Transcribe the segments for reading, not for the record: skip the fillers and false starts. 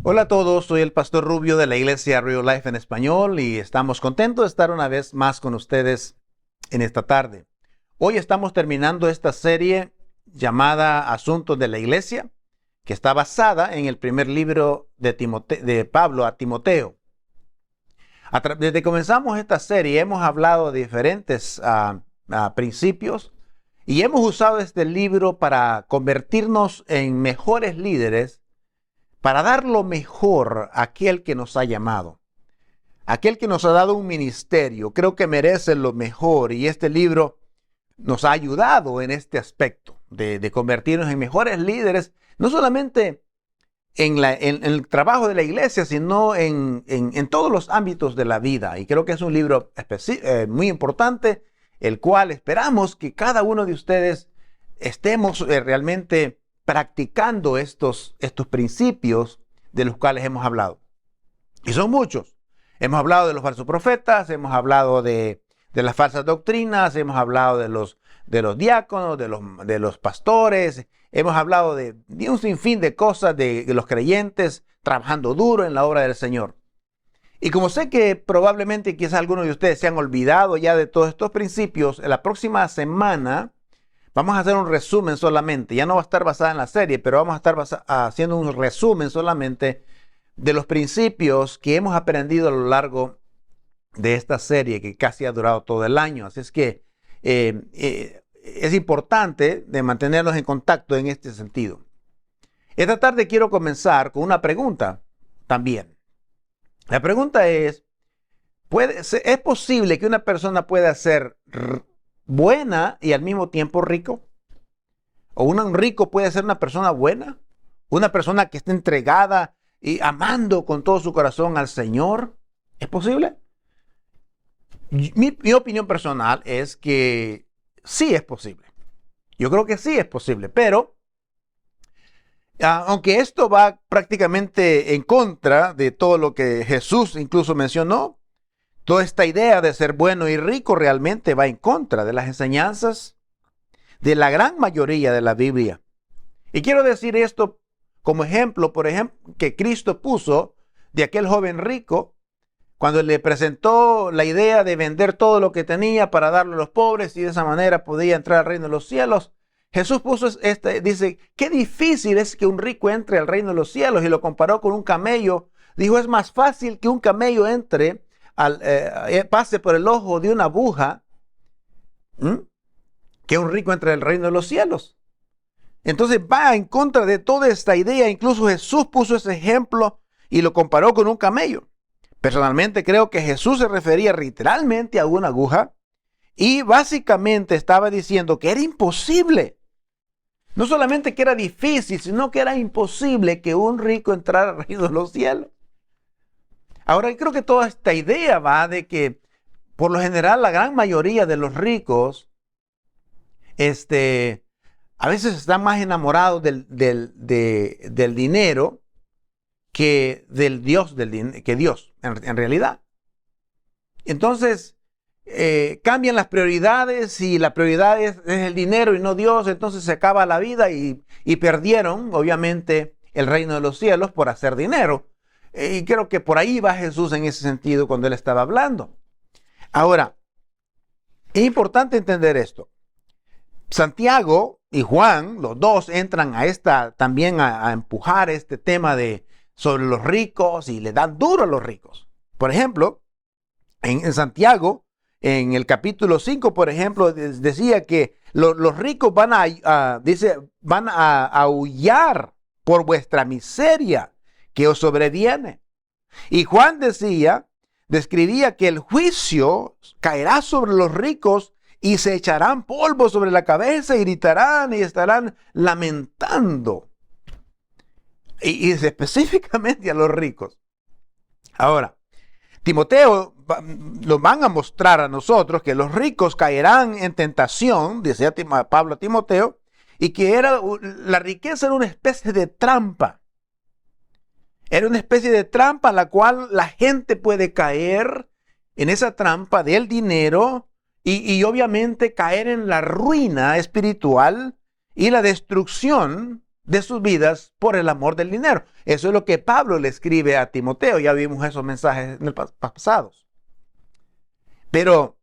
Hola a todos, soy el Pastor Rubio de la Iglesia Real Life en español y estamos contentos de estar una vez más con ustedes en esta tarde. Hoy estamos terminando esta serie llamada Asuntos de la Iglesia, que está basada en el primer libro de Pablo a Timoteo. Desde que comenzamos esta serie hemos hablado de diferentes principios y hemos usado este libro para convertirnos en mejores líderes, para dar lo mejor a aquel que nos ha llamado, aquel que nos ha dado un ministerio. Creo que merece lo mejor y este libro nos ha ayudado en este aspecto de convertirnos en mejores líderes, no solamente en el trabajo de la iglesia, sino en todos los ámbitos de la vida. Y creo que es un libro muy importante, el cual esperamos que cada uno de ustedes estemos realmente practicando estos principios de los cuales hemos hablado. Y son muchos. Hemos hablado de los falsos profetas, hemos hablado de las falsas doctrinas, hemos hablado de los diáconos, de los pastores, hemos hablado de un sinfín de cosas de los creyentes trabajando duro en la obra del Señor. Y como sé que probablemente quizás algunos de ustedes se han olvidado ya de todos estos principios, en la próxima semana vamos a hacer un resumen solamente. Ya no va a estar basada en la serie, pero vamos a estar haciendo un resumen solamente de los principios que hemos aprendido a lo largo de esta serie que casi ha durado todo el año. Así es que es importante de mantenernos en contacto en este sentido. Esta tarde quiero comenzar con una pregunta también. La pregunta es posible que una persona pueda ser buena y al mismo tiempo rico? ¿O un rico puede ser una persona buena? ¿Una persona que esté entregada y amando con todo su corazón al Señor? ¿Es posible? Mi opinión personal es que sí es posible. Yo creo que sí es posible, pero aunque esto va prácticamente en contra de todo lo que Jesús incluso mencionó, toda esta idea de ser bueno y rico realmente va en contra de las enseñanzas de la gran mayoría de la Biblia. Y quiero decir esto como ejemplo, por ejemplo, que Cristo puso de aquel joven rico cuando le presentó la idea de vender todo lo que tenía para darlo a los pobres y de esa manera podía entrar al reino de los cielos. Jesús puso dice, qué difícil es que un rico entre al reino de los cielos, y lo comparó con un camello. Dijo, es más fácil que un camello entre pase por el ojo de una aguja que un rico entre el reino de los cielos. Entonces va en contra de toda esta idea. Incluso Jesús puso ese ejemplo y lo comparó con un camello. Personalmente creo que Jesús se refería literalmente a una aguja y básicamente estaba diciendo que era imposible. No solamente que era difícil, sino que era imposible que un rico entrara al reino de los cielos. Ahora, yo creo que toda esta idea va de que, por lo general, la gran mayoría de los ricos, a veces están más enamorados del dinero que del Dios, que Dios, en realidad. Entonces, cambian las prioridades. Si la prioridad es el dinero y no Dios, entonces se acaba la vida y perdieron, obviamente, el reino de los cielos por hacer dinero. Y creo que por ahí va Jesús en ese sentido cuando él estaba hablando. Ahora, es importante entender esto. Santiago y Juan, los dos, entran también a empujar este tema sobre los ricos y le dan duro a los ricos. Por ejemplo, en Santiago, en el capítulo 5, por ejemplo, decía que los ricos van a aullar por vuestra miseria que os sobreviene. Y Juan describía que el juicio caerá sobre los ricos y se echarán polvo sobre la cabeza y gritarán y estarán lamentando. Y específicamente a los ricos. Ahora, Timoteo lo van a mostrar a nosotros que los ricos caerán en tentación, decía Pablo a Timoteo, y que la riqueza era una especie de trampa. Era una especie de trampa en la cual la gente puede caer en esa trampa del dinero y obviamente caer en la ruina espiritual y la destrucción de sus vidas por el amor del dinero. Eso es lo que Pablo le escribe a Timoteo. Ya vimos esos mensajes en el pasados. Pero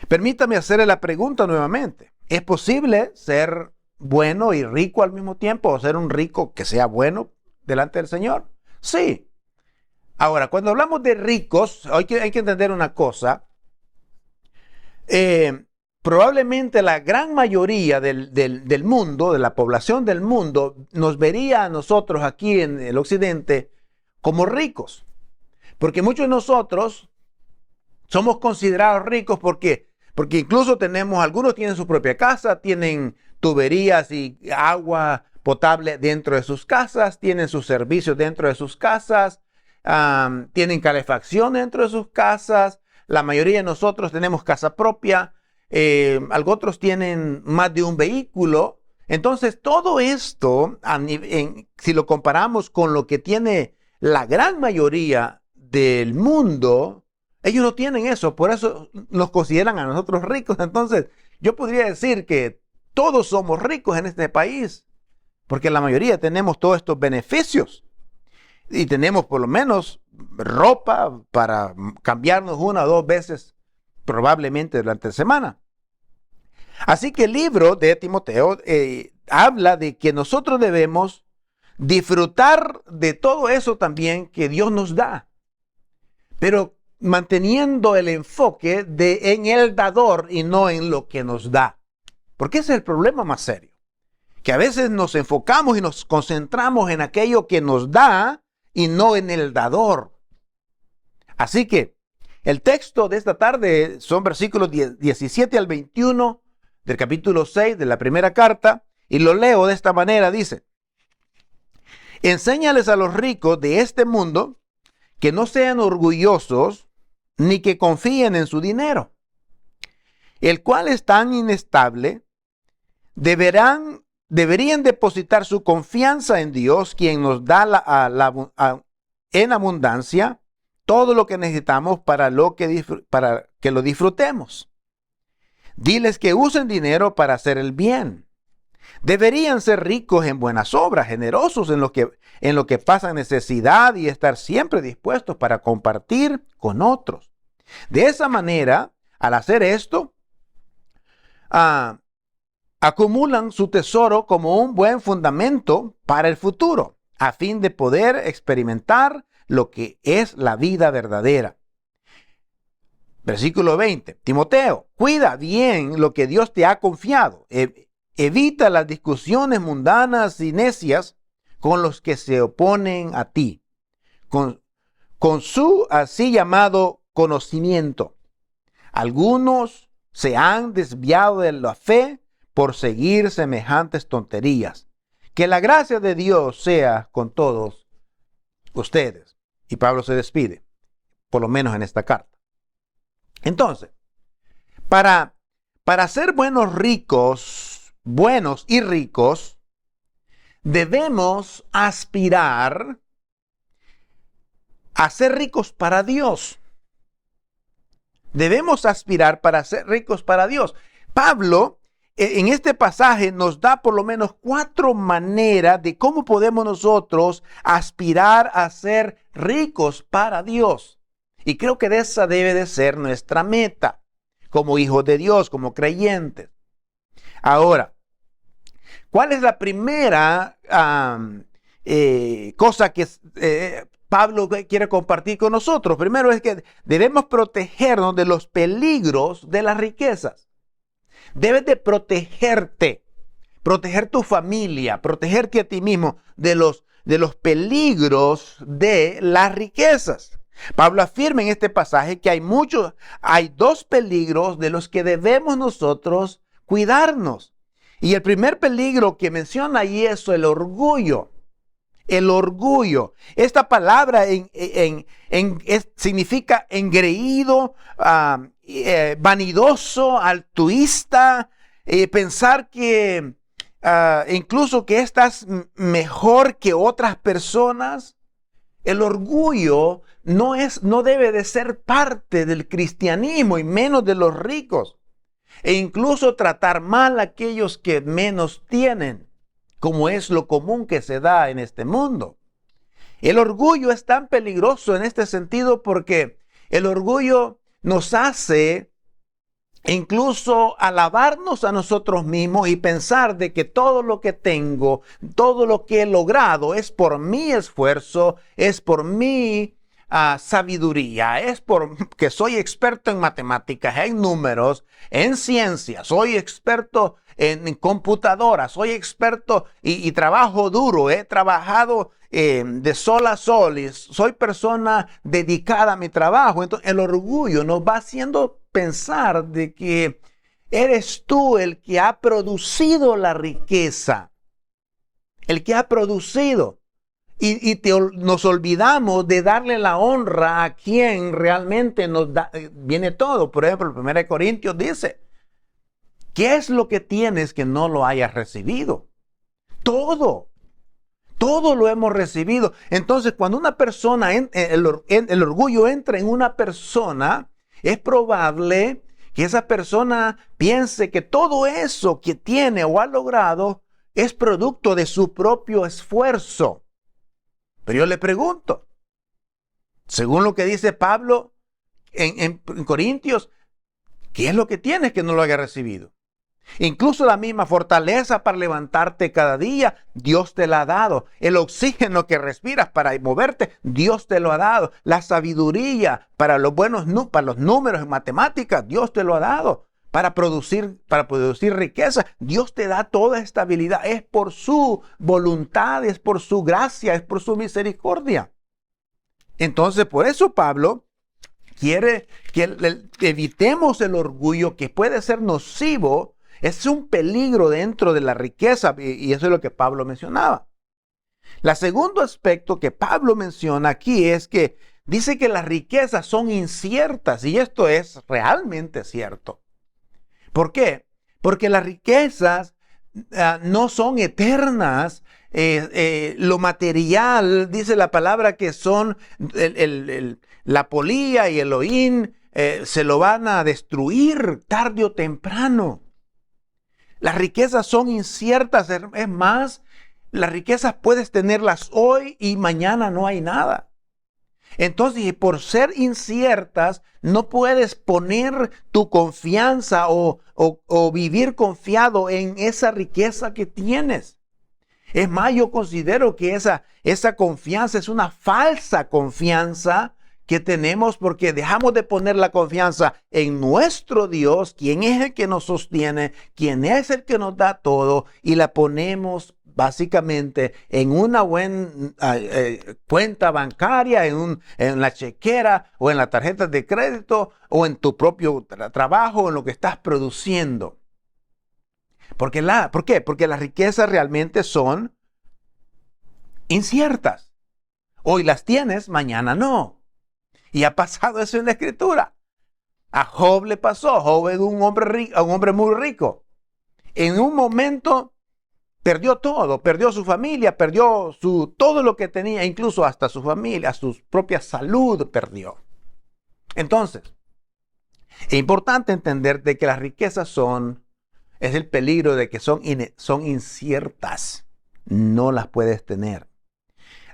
permítame hacerle la pregunta nuevamente. ¿Es posible ser bueno y rico al mismo tiempo, o ser un rico que sea bueno delante del Señor? Sí. Ahora, cuando hablamos de ricos, hay que entender una cosa. Probablemente la gran mayoría del mundo, de la población del mundo, nos vería a nosotros aquí en el occidente como ricos. Porque muchos de nosotros somos considerados ricos porque incluso algunos tienen su propia casa, tienen tuberías y agua potable dentro de sus casas, tienen sus servicios dentro de sus casas, tienen calefacción dentro de sus casas. La mayoría de nosotros tenemos casa propia. Otros tienen más de un vehículo. Entonces, todo esto, si lo comparamos con lo que tiene la gran mayoría del mundo, ellos no tienen eso, por eso nos consideran a nosotros ricos. Entonces, yo podría decir que todos somos ricos en este país, porque la mayoría tenemos todos estos beneficios. Y tenemos por lo menos ropa para cambiarnos 1 o 2 veces probablemente durante la semana. Así que el libro de Timoteo habla de que nosotros debemos disfrutar de todo eso también que Dios nos da, pero manteniendo el enfoque en el dador y no en lo que nos da. Porque ese es el problema más serio, que a veces nos enfocamos y nos concentramos en aquello que nos da y no en el dador. Así que el texto de esta tarde son versículos 17 al 21 del capítulo 6 de la primera carta, y lo leo de esta manera. Dice: enséñales a los ricos de este mundo que no sean orgullosos ni que confíen en su dinero, el cual es tan inestable. Deberían depositar su confianza en Dios, quien nos da en abundancia todo lo que necesitamos para que lo disfrutemos. Diles que usen dinero para hacer el bien. Deberían ser ricos en buenas obras, generosos en lo que pasan necesidad y estar siempre dispuestos para compartir con otros. De esa manera, al hacer esto, acumulan su tesoro como un buen fundamento para el futuro, a fin de poder experimentar lo que es la vida verdadera. Versículo 20. Timoteo, cuida bien lo que Dios te ha confiado. Evita las discusiones mundanas y necias con los que se oponen a ti, con su así llamado conocimiento. Algunos se han desviado de la fe por seguir semejantes tonterías. Que la gracia de Dios sea con todos ustedes. Y Pablo se despide, por lo menos en esta carta. Entonces, para ser buenos y ricos, debemos aspirar a ser ricos para Dios. Debemos aspirar para ser ricos para Dios. Pablo, en este pasaje, nos da por lo menos 4 maneras de cómo podemos nosotros aspirar a ser ricos para Dios. Y creo que esa debe de ser nuestra meta, como hijos de Dios, como creyentes. Ahora, ¿cuál es la primera cosa que Pablo quiere compartir con nosotros? Primero es que debemos protegernos de los peligros de las riquezas. Debes de protegerte, proteger tu familia, protegerte a ti mismo de los peligros de las riquezas. Pablo afirma en este pasaje que hay 2 peligros de los que debemos nosotros cuidarnos. Y el primer peligro que menciona ahí es el orgullo. El orgullo. Esta palabra significa engreído, vanidoso, altruista, pensar que incluso que estás mejor que otras personas. El orgullo no debe de ser parte del cristianismo y menos de los ricos. e incluso tratar mal a aquellos que menos tienen, como es lo común que se da en este mundo. El orgullo es tan peligroso en este sentido porque el orgullo nos hace incluso alabarnos a nosotros mismos y pensar de que todo lo que tengo, todo lo que he logrado es por mi esfuerzo, es por mi sabiduría, es porque soy experto en matemáticas, en números, en ciencias, soy experto en computadoras, soy experto y trabajo duro, he trabajado de sol a sol y soy persona dedicada a mi trabajo. Entonces el orgullo nos va haciendo pensar de que eres tú el que ha producido la riqueza, el que ha producido. Nos olvidamos de darle la honra a quien realmente nos da, viene todo. Por ejemplo, el 1 Corintios dice, ¿qué es lo que tienes que no lo hayas recibido? Todo lo hemos recibido. Entonces, cuando una persona, el orgullo entra en una persona, es probable que esa persona piense que todo eso que tiene o ha logrado es producto de su propio esfuerzo. Pero yo le pregunto, según lo que dice Pablo en Corintios, ¿qué es lo que tienes que no lo haya recibido? Incluso la misma fortaleza para levantarte cada día, Dios te la ha dado. El oxígeno que respiras para moverte, Dios te lo ha dado. La sabiduría para los números en matemáticas, Dios te lo ha dado. Para producir riqueza, Dios te da toda esta habilidad. Es por su voluntad, es por su gracia, es por su misericordia. Entonces, por eso Pablo quiere que evitemos el orgullo, que puede ser nocivo. Es un peligro dentro de la riqueza, y eso es lo que Pablo mencionaba. El segundo aspecto que Pablo menciona aquí es que dice que las riquezas son inciertas, y esto es realmente cierto. ¿Por qué? Porque las riquezas no son eternas. Lo material, dice la palabra, que son la polía y el hollín, se lo van a destruir tarde o temprano. Las riquezas son inciertas. Es más, las riquezas puedes tenerlas hoy y mañana no hay nada. Entonces, por ser inciertas, no puedes poner tu confianza o vivir confiado en esa riqueza que tienes. Es más, yo considero que esa confianza es una falsa confianza que tenemos, porque dejamos de poner la confianza en nuestro Dios, quien es el que nos sostiene, quien es el que nos da todo, y la ponemos básicamente en una buena cuenta bancaria, en la chequera o en la tarjeta de crédito o en tu propio trabajo, en lo que estás produciendo. ¿Por qué? Porque las riquezas realmente son inciertas. Hoy las tienes, mañana no. Y ha pasado eso en la Escritura. A Job le pasó. Job es un hombre muy rico. En un momento perdió todo, perdió su familia, perdió todo lo que tenía, incluso hasta su familia, su propia salud perdió. Entonces, es importante entender de que las riquezas es el peligro de que son inciertas. No las puedes tener.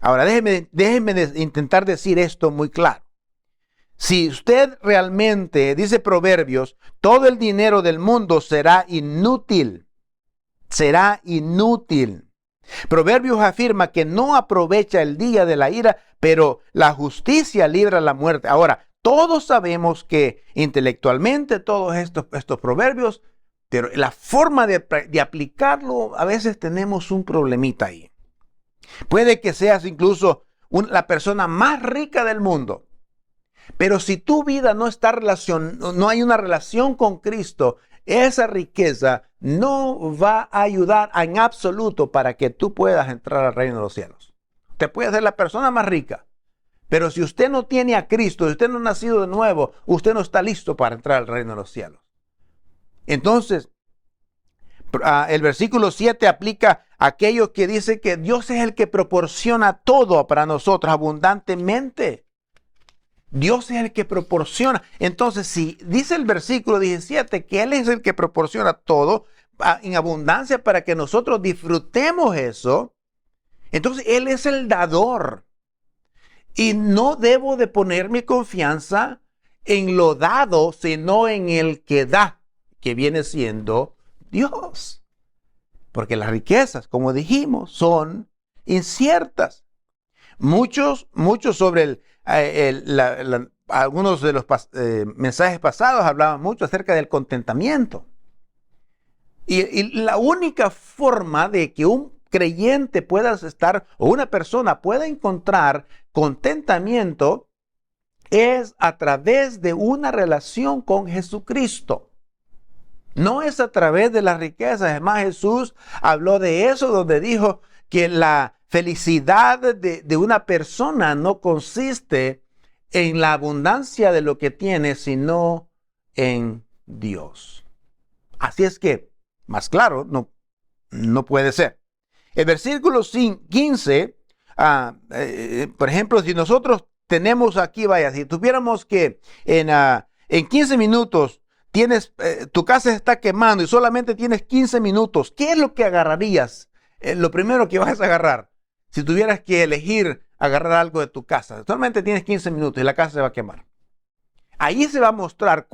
Ahora, déjeme intentar decir esto muy claro. Si usted realmente, dice Proverbios, todo el dinero del mundo será inútil. Será inútil. Proverbios afirma que no aprovecha el día de la ira, pero la justicia libra la muerte. Ahora, todos sabemos que intelectualmente todos estos proverbios, pero la forma de aplicarlo, a veces tenemos un problemita ahí. Puede que seas incluso la persona más rica del mundo, pero si tu vida no hay una relación con Cristo, esa riqueza no va a ayudar en absoluto para que tú puedas entrar al reino de los cielos. Usted puede ser la persona más rica, pero si usted no tiene a Cristo, si usted no ha nacido de nuevo, usted no está listo para entrar al reino de los cielos. Entonces, el versículo 7 aplica a aquello que dice que Dios es el que proporciona todo para nosotros abundantemente. Dios es el que proporciona. Entonces, si dice el versículo 17 que Él es el que proporciona todo en abundancia para que nosotros disfrutemos eso, entonces Él es el dador. Y no debo de poner mi confianza en lo dado, sino en el que da, que viene siendo Dios. Porque las riquezas, como dijimos, son inciertas. Muchos sobre algunos de los mensajes pasados hablaban mucho acerca del contentamiento. Y la única forma de que un creyente pueda estar, o una persona pueda encontrar contentamiento, es a través de una relación con Jesucristo. No es a través de las riquezas. Además, Jesús habló de eso, donde dijo que la felicidad de una persona no consiste en la abundancia de lo que tiene, sino en Dios. Así es que, más claro, no puede ser. El versículo 15, por ejemplo, si nosotros tenemos aquí, vaya, si tuviéramos que en 15 minutos tu casa se está quemando y solamente tienes 15 minutos, ¿qué es lo que agarrarías? Lo primero que vas a agarrar, si tuvieras que elegir agarrar algo de tu casa, solamente tienes 15 minutos y la casa se va a quemar. Ahí se va a mostrar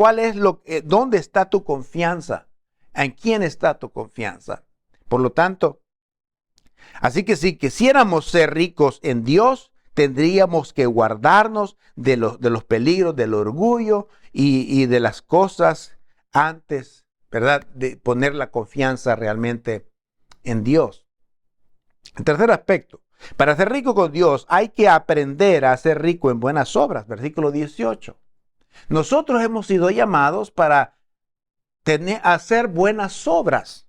dónde está tu confianza, en quién está tu confianza. Por lo tanto, así que si quisiéramos ser ricos en Dios, tendríamos que guardarnos de los peligros, del orgullo y de las cosas antes, ¿verdad? De poner la confianza realmente en Dios. El tercer aspecto, para ser rico con Dios hay que aprender a ser rico en buenas obras, versículo 18. Nosotros hemos sido llamados para hacer buenas obras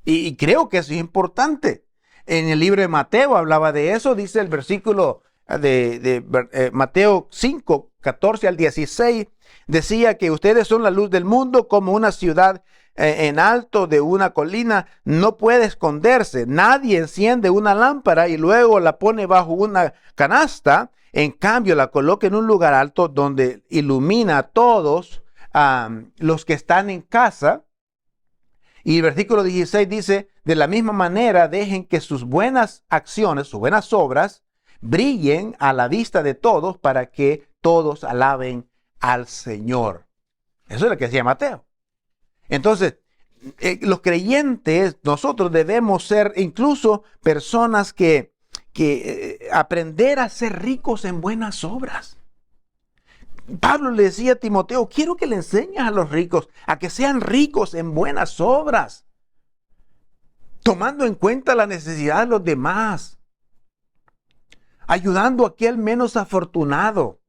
y creo que eso es importante. En el libro de Mateo hablaba de eso, dice el versículo de Mateo 5, 14 al 16, decía que ustedes son la luz del mundo, como una ciudad en alto de una colina no puede esconderse. Nadie enciende una lámpara y luego la pone bajo una canasta. En cambio, la coloca en un lugar alto donde ilumina a todos los que están en casa. Y el versículo 16 dice, de la misma manera dejen que sus buenas acciones, sus buenas obras, brillen a la vista de todos para que todos alaben al Señor. Eso es lo que decía Mateo. Entonces, los creyentes, nosotros debemos ser incluso personas que aprender a ser ricos en buenas obras. Pablo le decía a Timoteo, quiero que le enseñes a los ricos a que sean ricos en buenas obras, tomando en cuenta la necesidad de los demás, ayudando a aquel menos afortunado,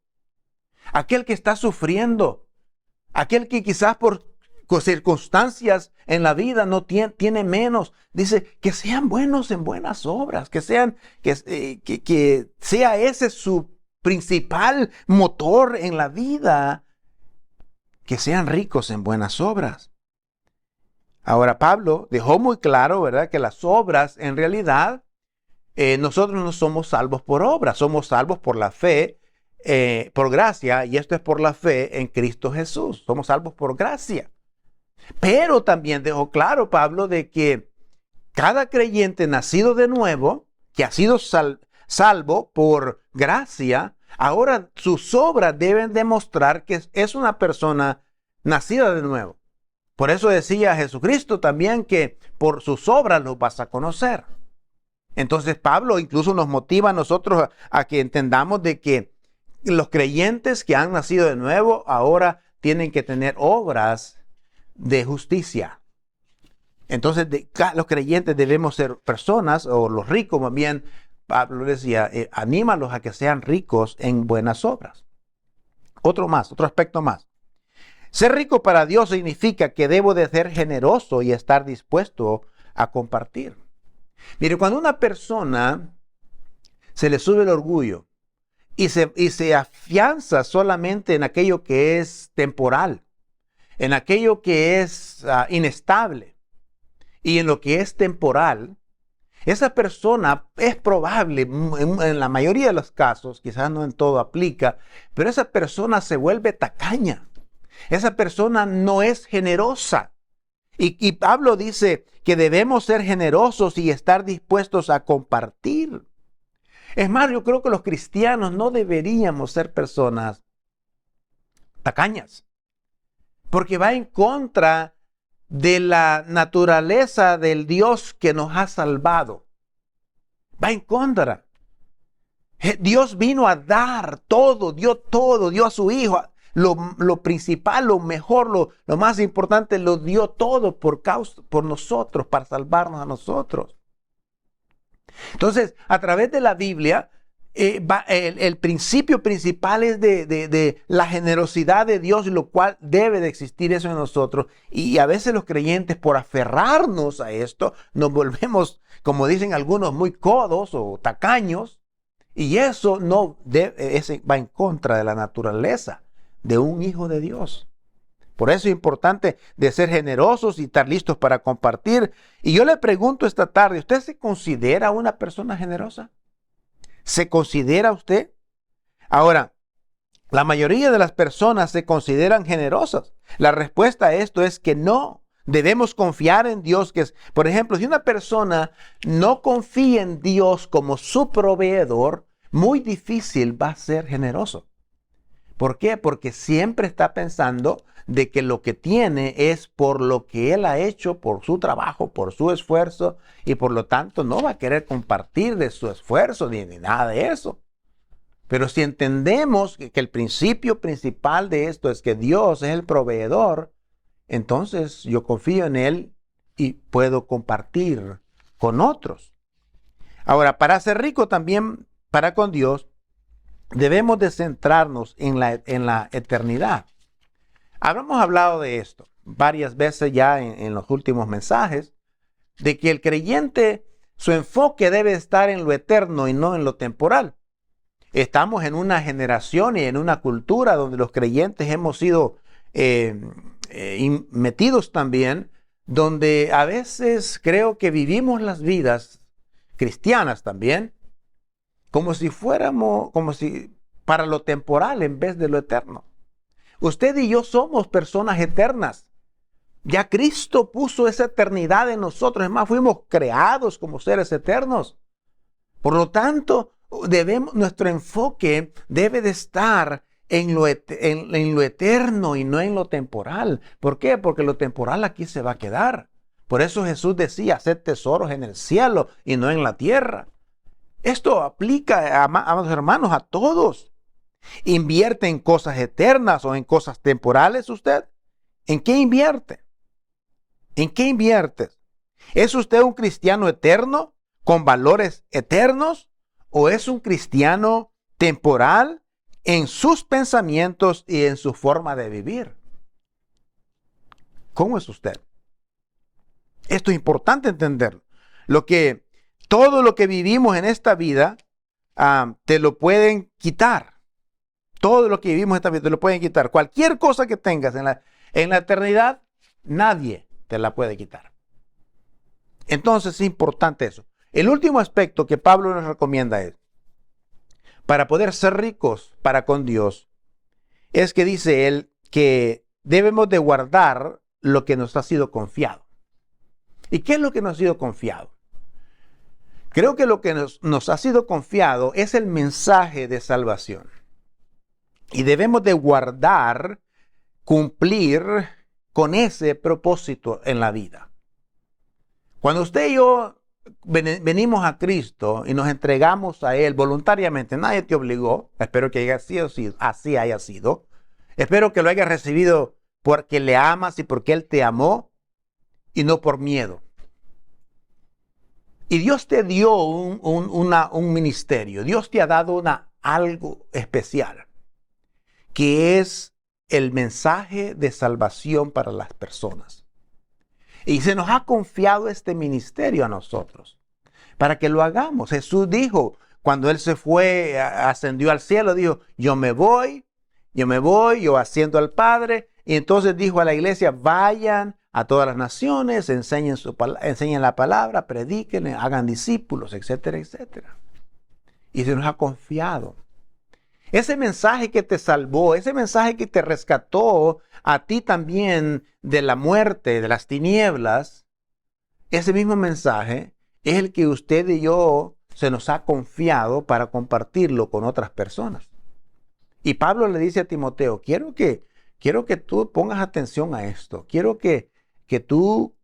aquel que está sufriendo, aquel que quizás por circunstancias en la vida no tiene menos. Dice que sean buenos en buenas obras, que sea ese su principal motor en la vida, que sean ricos en buenas obras. Ahora Pablo dejó muy claro, ¿verdad?, que las obras en realidad nosotros no somos salvos por obras, somos salvos por la fe, por gracia, y esto es por la fe en Cristo Jesús. Somos salvos por gracia. Pero también dejó claro Pablo de que cada creyente nacido de nuevo, que ha sido salvo por gracia, ahora sus obras deben demostrar que es una persona nacida de nuevo. Por eso decía Jesucristo también que por sus obras los vas a conocer. Entonces Pablo incluso nos motiva a nosotros a que entendamos de que los creyentes que han nacido de nuevo ahora tienen que tener obras de justicia. Entonces los creyentes debemos ser personas, o los ricos más bien, Pablo decía, anímalos a que sean ricos en buenas obras. Otro aspecto más. Ser rico para Dios significa que debo de ser generoso y estar dispuesto a compartir. Mire, cuando una persona se le sube el orgullo y se afianza solamente en aquello que es temporal, en aquello que es inestable y en lo que es temporal, esa persona es probable, en la mayoría de los casos, quizás no en todo aplica, pero esa persona se vuelve tacaña. Esa persona no es generosa. Y Pablo dice que debemos ser generosos y estar dispuestos a compartir. Es más, yo creo que los cristianos no deberíamos ser personas tacañas, porque va en contra de la naturaleza del Dios que nos ha salvado. Va en contra. Dios vino a dar todo, dio a su Hijo. Lo principal, lo mejor, lo más importante, lo dio todo por nosotros, para salvarnos a nosotros. Entonces, a través de la Biblia, el principio principal es de la generosidad de Dios, lo cual debe de existir eso en nosotros. Y a veces los creyentes, por aferrarnos a esto, nos volvemos, como dicen algunos, muy codos o tacaños. Y eso va en contra de la naturaleza de un hijo de Dios. Por eso es importante de ser generosos y estar listos para compartir. Y yo le pregunto esta tarde, ¿usted se considera una persona generosa? ¿Se considera usted? Ahora, la mayoría de las personas se consideran generosas. La respuesta a esto es que no. Debemos confiar en Dios. Por ejemplo, si una persona no confía en Dios como su proveedor, muy difícil va a ser generoso. ¿Por qué? Porque siempre está pensando de que lo que tiene es por lo que él ha hecho, por su trabajo, por su esfuerzo, y por lo tanto no va a querer compartir de su esfuerzo ni nada de eso. Pero si entendemos que el principio principal de esto es que Dios es el proveedor, entonces yo confío en Él y puedo compartir con otros. Ahora, para ser rico también, para con Dios, debemos de centrarnos en la eternidad. Habíamos hablado de esto varias veces ya en los últimos mensajes, de que el creyente, su enfoque debe estar en lo eterno y no en lo temporal. Estamos en una generación y en una cultura donde los creyentes hemos sido metidos también, donde a veces creo que vivimos las vidas cristianas también, como si para lo temporal en vez de lo eterno. Usted y yo somos personas eternas. Ya Cristo puso esa eternidad en nosotros. Es más, fuimos creados como seres eternos. Por lo tanto, nuestro enfoque debe de estar en lo eterno y no en lo temporal. ¿Por qué? Porque lo temporal aquí se va a quedar. Por eso Jesús decía, haced tesoros en el cielo y no en la tierra. Esto aplica, amados hermanos, a todos. ¿Invierte en cosas eternas o en cosas temporales usted? ¿En qué invierte? ¿En qué inviertes? ¿Es usted un cristiano eterno con valores eternos o es un cristiano temporal en sus pensamientos y en su forma de vivir? ¿Cómo es usted? Esto es importante entenderlo. Todo lo que vivimos en esta vida te lo pueden quitar. Todo lo que vivimos en esta vida te lo pueden quitar. Cualquier cosa que tengas en la eternidad, nadie te la puede quitar. Entonces es importante eso. El último aspecto que Pablo nos recomienda es, para poder ser ricos para con Dios, es que dice él que debemos de guardar lo que nos ha sido confiado. ¿Y qué es lo que nos ha sido confiado? Creo que lo que nos ha sido confiado es el mensaje de salvación. Y debemos de guardar, cumplir con ese propósito en la vida. Cuando usted y yo venimos a Cristo y nos entregamos a Él voluntariamente, nadie te obligó, espero que así haya sido. Espero que lo hayas recibido porque le amas y porque Él te amó y no por miedo. Y Dios te dio un ministerio, Dios te ha dado algo especial, que es el mensaje de salvación para las personas. Y se nos ha confiado este ministerio a nosotros, para que lo hagamos. Jesús dijo, cuando Él se fue, ascendió al cielo, dijo, yo me voy, yo asciendo al Padre. Y entonces dijo a la iglesia, vayan a todas las naciones, enseñen la palabra, prediquen, hagan discípulos, etcétera, etcétera. Y se nos ha confiado. Ese mensaje que te salvó, ese mensaje que te rescató a ti también de la muerte, de las tinieblas, ese mismo mensaje es el que usted y yo se nos ha confiado para compartirlo con otras personas. Y Pablo le dice a Timoteo, quiero que tú pongas atención a esto. Quiero que tú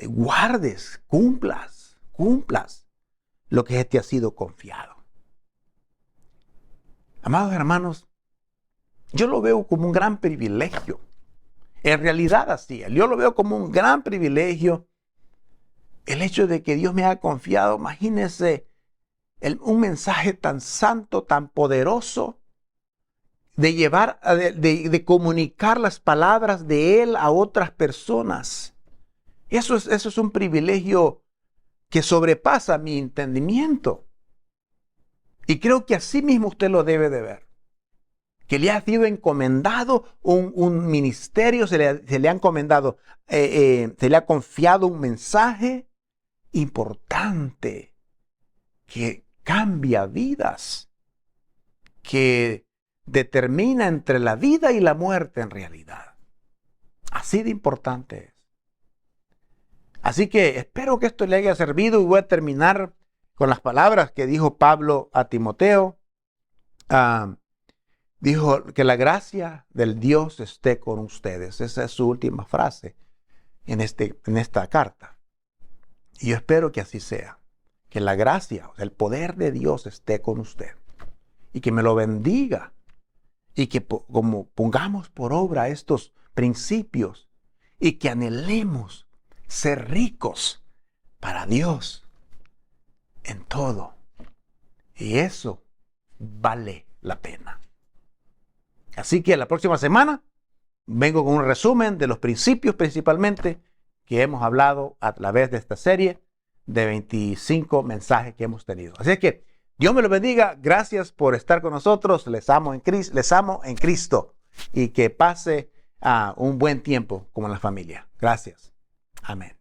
guardes, cumplas lo que te ha sido confiado. Amados hermanos, yo lo veo como un gran privilegio. En realidad así, yo lo veo como un gran privilegio el hecho de que Dios me haya confiado. Imagínense un mensaje tan santo, tan poderoso, de llevar, de comunicar las palabras de Él a otras personas. Eso es un privilegio que sobrepasa mi entendimiento. Y creo que así mismo usted lo debe de ver. Que le ha sido encomendado un ministerio, se le ha encomendado, se le ha confiado un mensaje importante que cambia vidas, que determina entre la vida y la muerte en realidad. Así de importante es. Así que espero que esto le haya servido y voy a terminar con las palabras que dijo Pablo a Timoteo. Dijo que la gracia del Dios esté con ustedes. Esa es su última frase en esta carta. Y yo espero que así sea. Que la gracia, el poder de Dios esté con usted. Y que me lo bendiga. Y que como pongamos por obra estos principios. Y que anhelemos ser ricos para Dios en todo. Y eso vale la pena. Así que la próxima semana vengo con un resumen de los principios principalmente que hemos hablado a través de esta serie de 25 mensajes que hemos tenido. Así que Dios me lo bendiga. Gracias por estar con nosotros. Les amo en Cristo. Y que pase un buen tiempo como en la familia. Gracias. Amén.